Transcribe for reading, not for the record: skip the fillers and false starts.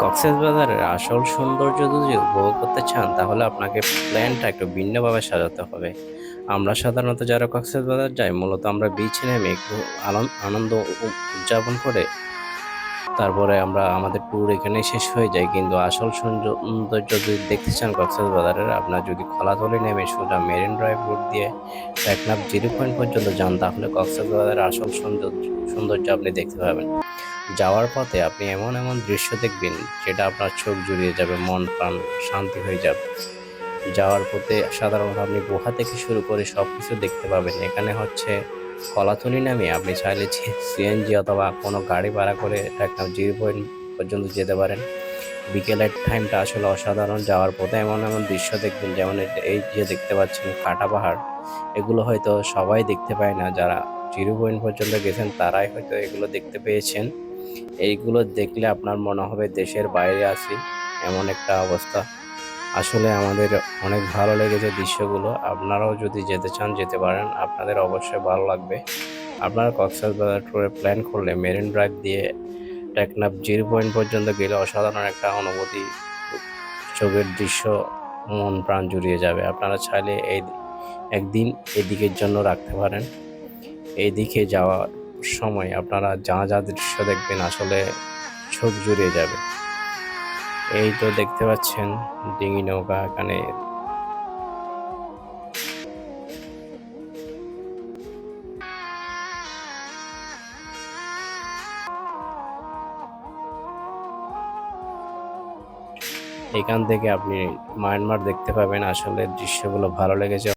কক্সবাজারের আসল সৌন্দর্য যদি উপভোগ করতে চান তাহলে আপনাকে প্ল্যানটা একটু ভিন্নভাবে সাজাতে হবে। আমরা সাধারণত যারা কক্সবাজার যাই মূলত আমরা বিচে নেমে একটু আনন্দ উদযাপন করে তারপরে আমরা আমাদের ট্যুর এখানেই শেষ হয়ে যায়। কিন্তু আসল সৌন্দর্য যদি দেখতে চান কক্সবাজারের, আপনার যদি কলাতলি নেমে সোজা মেরিন ড্রাইভ রুট দিয়ে টেকনাফ জিরো পয়েন্ট পর্যন্ত যান তাহলে কক্সবাজারের আসল সৌন্দর্য আপনি দেখতে পাবেন। যাওয়ার পথে আপনি এমন এমন দৃশ্য দেখবেন যেটা আপনার চোখ জুড়িয়ে যাবে, মন প্রাণ শান্তি হয়ে যাবে। যাওয়ার পথে সাধারণত আপনি গুহা থেকে শুরু করে সব কিছু দেখতে পাবেন। এখানে হচ্ছে কলাতলি নামে আপনি চাইলে সিএনজি অথবা কোনো গাড়ি ভাড়া করে একটা জিরো পয়েন্ট পর্যন্ত যেতে পারেন। বিকেলের টাইমটা আসলে অসাধারণ। যাওয়ার পথে এমন এমন দৃশ্য দেখবেন, যেমন এই যে দেখতে পাচ্ছেন কাটা পাহাড়, এগুলো হয়তো সবাই দেখতে পায় না। যারা জিরো পয়েন্ট পর্যন্ত গেছেন তারাই হয়তো এগুলো দেখতে পেয়েছেন। এইগুলো দেখলে আপনার মনে হবে দেশের বাইরে আছি, এমন একটা অবস্থা। আসলে আমাদের অনেক ভালো লেগেছে দৃশ্যগুলো। আপনারাও যদি যেতে চান যেতে পারেন, আপনাদের অবশ্যই ভালো লাগবে। আপনারা কক্সবাজার ট্যুরে প্ল্যান করলে মেরিন ড্রাইভ দিয়ে টেকনাফ জিরো পয়েন্ট পর্যন্ত গেলে অসাধারণ একটা অনুভূতি, চোখের দৃশ্য, মন প্রাণ জুড়িয়ে যাবে। আপনারা চাইলে একদিন এদিকের জন্য রাখতে পারেন। এই দিকে যাওয়ার সময় আপনারা যা যা দৃশ্য দেখবেন আসলে চোখ জুড়িয়ে যাবে। এই তো দেখতে পাচ্ছেন ডিঙি নৌকা এখানে। এখান থেকে আপনি মায়ানমার দেখতে পাবেন। আসলে দৃশ্যগুলো ভালো লেগেছে।